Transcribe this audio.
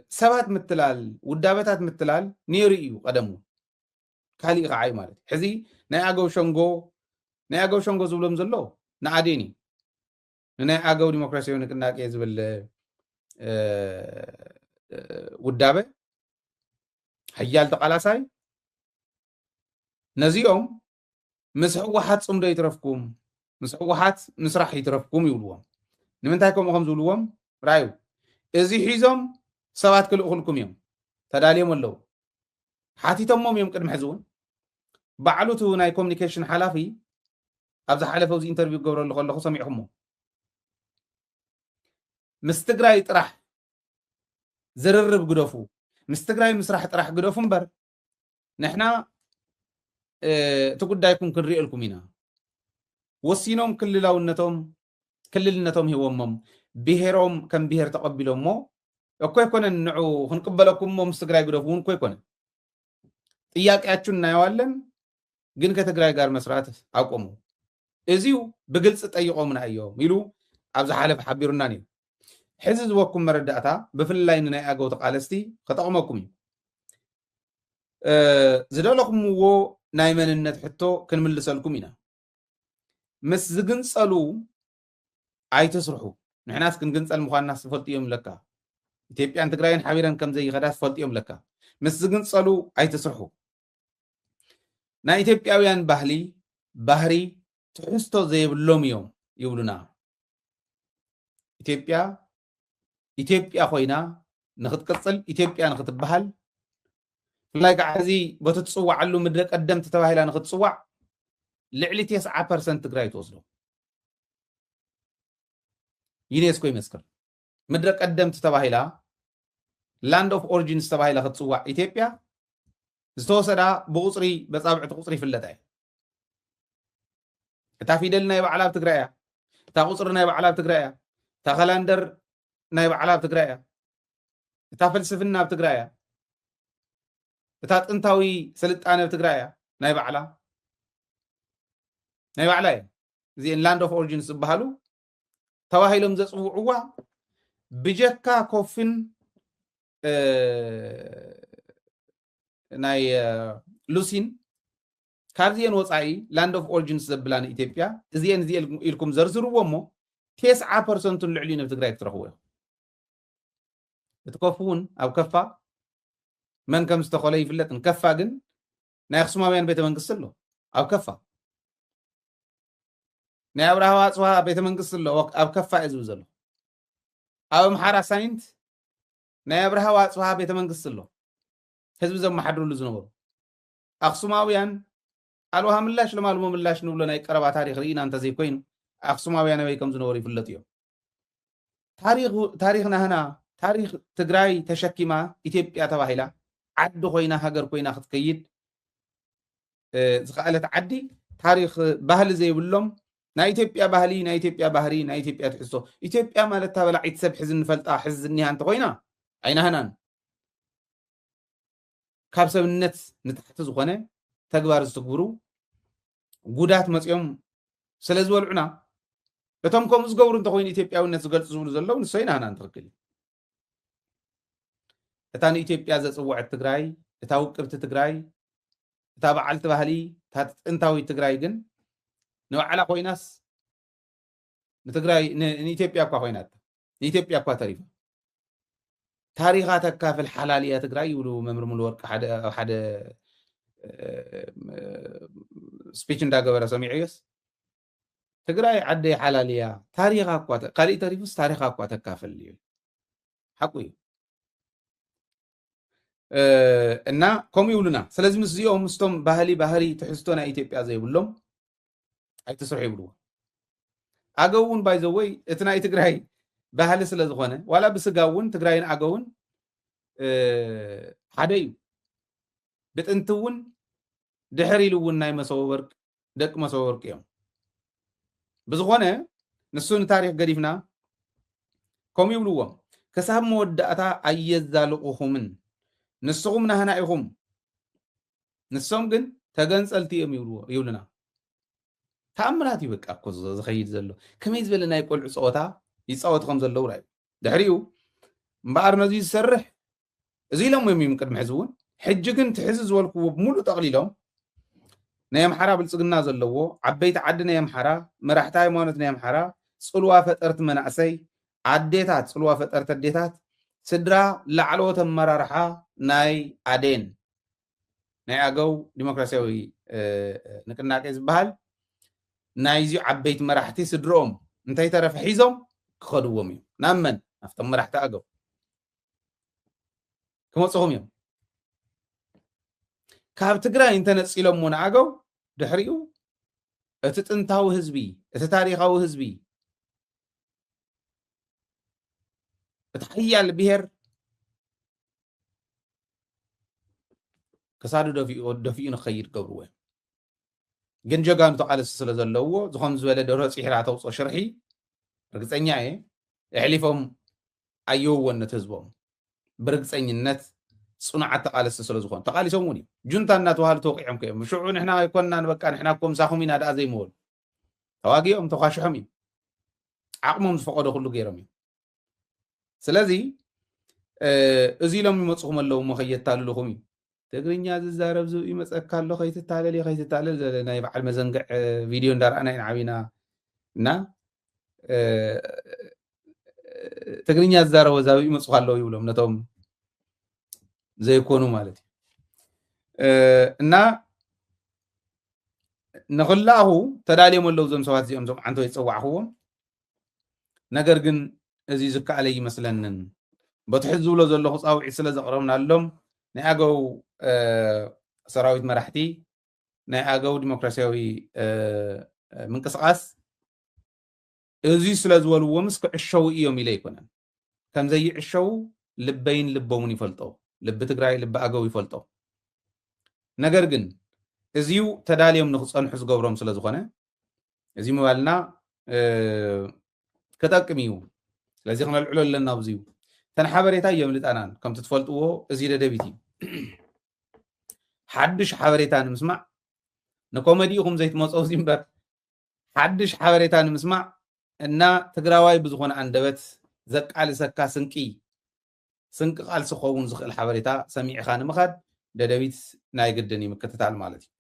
سبات متلال ودابتات متلال نيريو قدمو كالي غعاي مالت حزي ناي اغو شونغو زبلوم زلو نعاديني ناي اغو ديمقراسيو نقناقي زبل ودابه حيال تقالاساي نزيهم مسحوحات صمدو يترفكم مسحوحات مسرح يترفكم يقولوا نمنتايكم اخم زولوهم رايو ازي حيزم سبات كل اخلكم يوم تداليهم اللو حاتيتمهم يوم قدم حزون بعلوتو ناي كوميونيكيشن حلافي ابز حلفو زي انترفيو قبرو اللي خلقو سميعهم مستقراي طرح زررب قدوفو مستقراي مسرح طرح قدوفو مبر نحنا تقدايكم كنري لكم هنا وسينهم كللنتهم هيومم بهيرهم كم بهير تقبلهم مو اكو يكون النعو هنقبلكم مو مستقراي قدوفون كو يكون ጥያቄያችሁን እናየዋለን ግን ከትግራይ ጋር መስራት አቆሙ እዚሁ በግልጽ ጠይቆምና እዮም ይሉ ኣብዛ ሓለፍ ሓቢሩና ነይ ሕዚ ዝወኩም መረዳእታ ብፍላይ ናይ ኣገው ተቃለስቲ ከጠቅመኩም እዩ ዝደለኹምዎ ናይ መንነት ሕቶ ክንምልሰልኩም ኢና ምስ ዝግንፀሉ ኣይተስርሑ ንሕናስ ክንግንፀል ምዃንና ስፈልጥ እዮም ለካ ኢትዮጵያን ትግራይን ሓቢረን ከም ዘይኸዳ ስፈልጥ እዮም ለካ ምስ ዝግንፀሉ ኣይተስርሑ ናይ ኢትዮጵያውያን ባህሪ ትሕዝቶ ዘይብሎም እዮም ይብሉና ኢትዮጵያ ኮይና ንኽትቅፅል ኢትዮጵያ ንኽትበሃል ፍላይ ከዓ እዚ በትፅዋዓሉ ምድረ ቀደምቲ ተባሂላ ንኽትፅዋዕ ልዕሊ 90% ትግራይ ትወስዶ ዩኔስኮ ይመስክር ምድረ ቀደምቲ ተባሂላ ላንድ ኦፍ ኦሪጂንስ ተባሂላ ክትፅዋዕ ኢትዮጵያ ዝተወሰዳ ብቁፅሪ በፃብዕቲ ቁፅሪ ይፍለጣ እያ እታ ፊደል ናይ ባዕላ ኣብ ትግራይ እያ እታ ቁፅሪ ናይ ባዕላ ኣብ ትግራይ እያ እታ ካላንደር ናይ ባዕላ ኣብ ትግራይ እያ እታ ፍልስፍና ኣብ ትግራይ እያ እታ ጥንታዊ ስልጣነ ኣብ ትግራይ እያ ናይ ባዕላ እያ እዚአን ላንድ ኦፍ ኦሪጂንስ ዝበሃሉ ተባሂሎም ዘፅውዕዋ ብጀካ ኮፍን ናይ ሉሲን ካብዚአን ወፃኢ ላንድ ኦፍ ኦሪጂንስ ዘብላን ኢትዮጵያ እዚአን ኢልኩም ዘርዝርዎ እሞ 90% ልዕሊ ናብ ትግራይ ክትረኽቦ ኢኹም እቲ ኮፍ እውን ኣብ ከፋ መን ከም ዝተኸለ ይፍለጥን ከፋ ግን ናይ ኣክሱማውያን ቤተ መንግስቲ ኣሎ ኣብ ከፋ ናይ ኣብርሃ ዋፅዋ ቤተ መንግስቲ ኣሎ ኣብ ከፋ እዩ ዝብል ዘሎ ኣብ ኣምሓራ ሳይንት ናይ ኣብርሃ ዋፅዋ ቤተ መንግስቲ ኣሎ ህዝቢ ዘመሓድሩሉ ዝነበሩ ኣክሱማውያን ኣልዋሃ ምላሽ ለማልሞ ምላሽ ንብሎ ናይ ቀረባ ታሪክ ርኢና እንተዘይኮይኑ ኣክሱማውያን ኣበይ ከም ዝነበሩ ይፍለጥ እዮም ታሪክና ህና ታሪክ ትግራይ ተሸኪማ ኢትዮጵያ ተባሂላ ዓዲ ኮይና ሃገር ኮይና ክትከይድ ዝኽኣለት ዓዲ ታሪክ ባህሊ ዘይብሎም ናይ ኢትዮጵያ ባህሊ ናይ ኢትዮጵያ ባህሪ ናይ ኢትዮጵያ ትሕዝቶ ኢትዮጵያ ማለት ተበላዒት ሰብ ሕዚ ንፈልጣ ሕዚ ዝኒሃ እንተኮይና ኣይናህናን ካብ ሰብነት ንታሕቲ ዝኾነ ተግባር ዝትግብሩ ጉዳት መፅኦም ስለ ዝበልዑና እቶም ከምኡ ዝገብሩ እንተኮይኑ ኢትዮጵያውነት ዝገልፁ ዝብሉ ዘለዉ ንሶ ኢና ህና ንትኽክል እታ ንኢትዮጵያ ዘፅውዐት ትግራይ እታ ውቅብቲ ትግራይ እታ በዓልቲ ባህሊ እታ ጥንታዊ ትግራይ ግን ንባዕላ ኮይናስ ንትግራይ ንኢትዮጵያ እኳ ኮይናት ንኢትዮጵያ እኳ ተሪፋ ታሪኻ ተካፍል ሓላል እያ ትግራይ ይብሉ መምህር ሙሉ ወርቂ ሓደ ስፒች እንዳገበረ ሰሚዑ እዮስ ትግራይ ዓደይ ሓላል እያ ታሪኻ እኳ ካሊእ ተሪፉስ ታሪኻ እኳ ተካፍል እዩ ሓቁ እዩ እና ከምኡ ይብሉና ስለዚ ምስ እዚኦም ምስቶም ባህሪ ትሕዝቶ ናይ ኢትዮጵያ ዘይብሎም ኣይትስርሑ ይብልዎ ኣገው እውን ባይዘወይ እቲ ናይ ትግራይ ባህሊ ስለ ዝኾነ ዋላ ብስጋ እውን ትግራይን ኣገውን ሓደ እዩ ብጥንቲ እውን ድሕሪ ኢሉ እውን ናይ መሰቦ ወርቅ ደቂ መሰቦ ወርቂ እዮም ብዝኾነ ንሱ ንታሪክ ገዲፍና ከምኡ ይብልዎም ክሳብ መወዳእታ ኣየዛልቑኹምን ንስኹም ናህና ኢኹም ንሶም ግን ተገንፀልቲ እዮም ይብሉና ተኣምራት ይበቃ እኮ ዝኸይድ ዘሎ ከመይ ዝበለ ናይ ቆልዑ ፀወታ ይፃወቱ ከም ዘለዉ ራዩ ድሕሪኡ مبار نزي يسرح زي لهم يمين قدم حزون حجكن تحزز والكو بمولو تقليلهم نيم حرا بالصقنا زلوو عبيت عد نيم حرا مرحتاي مونت نيم حرا صلوا فطرت منعسي عديتات صلوا فطرت ديتات سدرا لعلوت مرارحا ناي عدين ناي اغو ديمقراسيوي نقناقي زبال نايزي عبيت مرحتي سدروم انتي ترف حيزهم كخدوهم نامن افتم مرحتا اغو كمصهم يوم ካብ ትግራይ እንተነፂሎም ሞናዓገው ድሕሪኡ እቲ ጥንታዊ ህዝቢ እቲ ታሪኻዊ ህዝቢ እቲ ሓያል ብሄር ክሳዱ ደፊኡ ንኸይድ ገብርዎ ግን ጀጋኑ ተቃለሲ ስለ ዘለዎ ዝኾም ዝበለ ደርሆ ፂሕራ ተውፅኦ ሽርሒ ርግፀኛ እየ ኣሕሊፎም ኣየውዎን ነቲ ህዝቦም ብርግፀኝነት صنعت تقالس سلازخون تقاليسهم وني جنتا ناتوهال توقيعهم كيم شعو نحنا يكوننا نبقى نحنا كوم ساخومين هذا زي مول تواقيهم تخاشحهم عقمهم فقدوا كله غيرهم سلازي ازي لهم يمصهم لهم مخيتال لهم تغرينيا ززارب زو يمصكالو خيتتالل خيتتالل زلنا يبعل مزنقع فيديو ندار انا ينعبينا نا تغرينيا ززارب زاو يمصخالو يبلهم نتوم زي يكونوا مالتي እና نخلاه تداليم ولو زم سوات زيهم زم عنده يتصوعهم ነገር ግን እዚ ዝከኣለይ ይመስለንን በትሕዝብ ሎ ዘለኹ ፃውዒ ስለ ዘቕረብና ኣሎም ናይ ኣገው ሰራዊት መራሕቲ ናይ ኣገው ዲሞክራሲያዊ ምንቅስቃስ እዚ ስለ ዝበልዎ ምስ ክዕሸው እዮም ኢለ ይኮነን ከም ዘይዕሸው ልበይን ልቦምን ይፈልጦ ልብ ትግራይ ልብ ኣገው ይፈልጦ ነገር ግን እዚው ተዳልዮም ንኽፀንሑ ዝገብሮም ስለ ዝኾነ እዚ ምባልና كتاكم يو لازم نلعلو لنا بزيو تنحبريتا يملطانان كم تتفلطو ازي ددبيتي حدش حبريتا نسمع نكوميديكم زيت موصو زيمبر حدش حبريتا نسمع ان تግራዋይ بزخونه عندبت زقال سكا سنقي سنق قال سخون زخل حبريتا سميع خان مخد ددبيت ناي قدني مكتتال مالتي